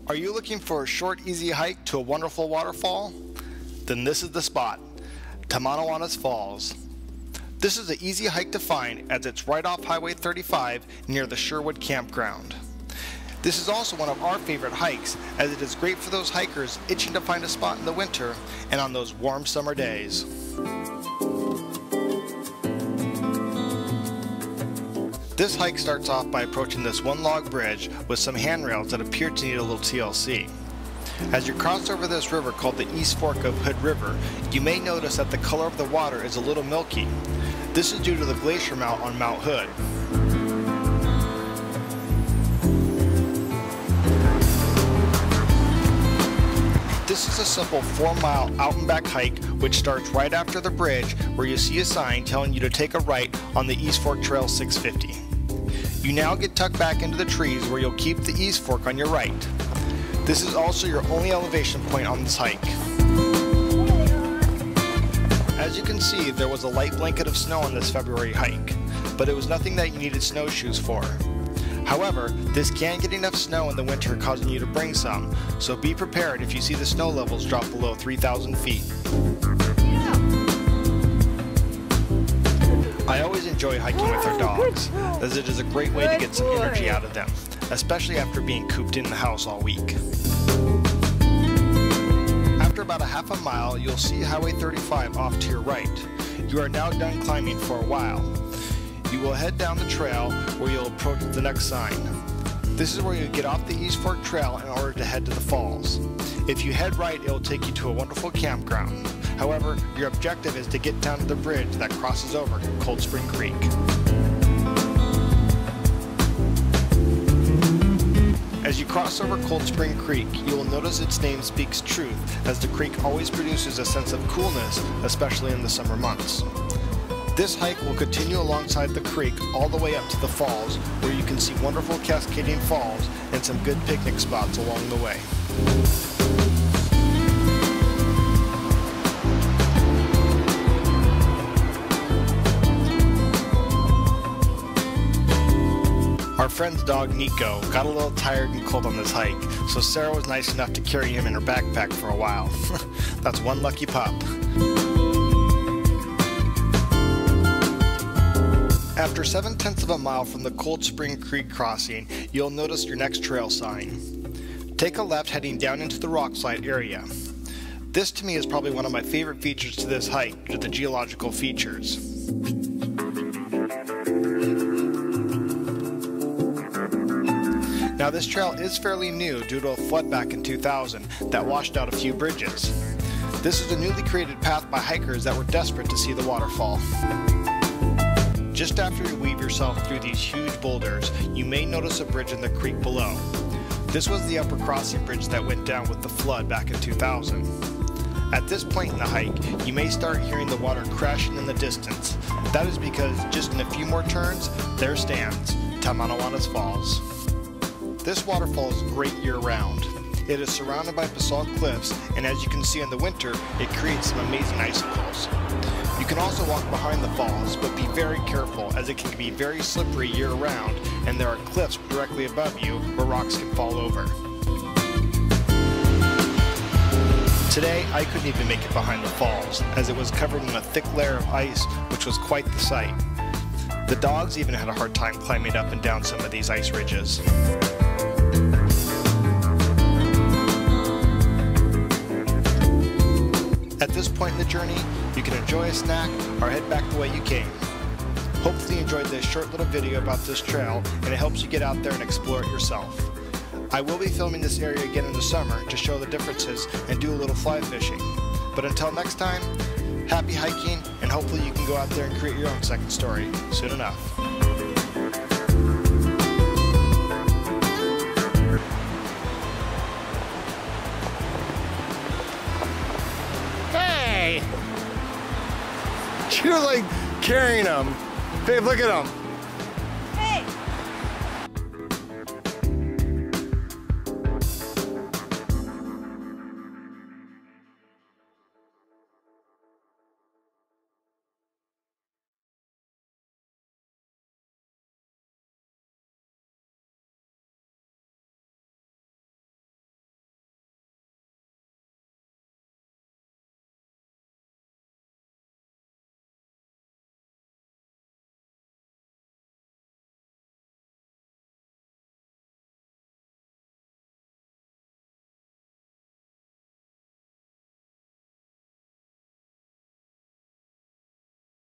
Are you looking for a short, easy hike to a wonderful waterfall? Then this is the spot, Tamanawas Falls. This is an easy hike to find as it's right off Highway 35 near the Sherwood Campground. This is also one of our favorite hikes as it is great for those hikers itching to find a spot in the winter and on those warm summer days. This hike starts off by approaching this one log bridge with some handrails that appear to need a little TLC. As you cross over this river called the East Fork of Hood River, you may notice that the color of the water is a little milky. This is due to the glacier melt on Mount Hood. This is a simple 4-mile out and back hike which starts right after the bridge where you see a sign telling you to take a right on the East Fork Trail 650. You now get tucked back into the trees where you'll keep the East Fork on your right. This is also your only elevation point on this hike. As you can see, there was a light blanket of snow on this February hike, but it was nothing that you needed snowshoes for. However, this can get enough snow in the winter causing you to bring some, so be prepared if you see the snow levels drop below 3,000 feet. I always enjoy hiking with our dogs, as it is a great way to get some energy out of them, especially after being cooped in the house all week. After about a half a mile, you'll see Highway 35 off to your right. You are now done climbing for a while. You will head down the trail where you'll approach the next sign. This is where you get off the East Fork Trail in order to head to the falls. If you head right, it will take you to a wonderful campground. However, your objective is to get down to the bridge that crosses over Cold Spring Creek. As you cross over Cold Spring Creek, you will notice its name speaks truth, as the creek always produces a sense of coolness, especially in the summer months. This hike will continue alongside the creek all the way up to the falls, where you can see wonderful cascading falls and some good picnic spots along the way. Our friend's dog Nico got a little tired and cold on this hike, so Sarah was nice enough to carry him in her backpack for a while. That's one lucky pup. After 7/10 of a mile from the Cold Spring Creek crossing, you'll notice your next trail sign. Take a left heading down into the rock slide area. This to me is probably one of my favorite features to this hike due to the geological features. Now this trail is fairly new due to a flood back in 2000 that washed out a few bridges. This is a newly created path by hikers that were desperate to see the waterfall. Just after you weave yourself through these huge boulders, you may notice a bridge in the creek below. This was the upper crossing bridge that went down with the flood back in 2000. At this point in the hike, you may start hearing the water crashing in the distance. That is because just in a few more turns, there stands Tamanawas Falls. This waterfall is great year-round. It is surrounded by basalt cliffs, and as you can see in the winter, it creates some amazing icicles. You can also walk behind the falls, but be very careful as it can be very slippery year-round, and there are cliffs directly above you where rocks can fall over. Today, I couldn't even make it behind the falls, as it was covered in a thick layer of ice, which was quite the sight. The dogs even had a hard time climbing up and down some of these ice ridges. At this point in the journey, you can enjoy a snack or head back the way you came. Hopefully you enjoyed this short little video about this trail and it helps you get out there and explore it yourself. I will be filming this area again in the summer to show the differences and do a little fly fishing. But until next time, happy hiking, and hopefully you can go out there and create your own second story soon enough. She was like carrying him. Babe, look at him.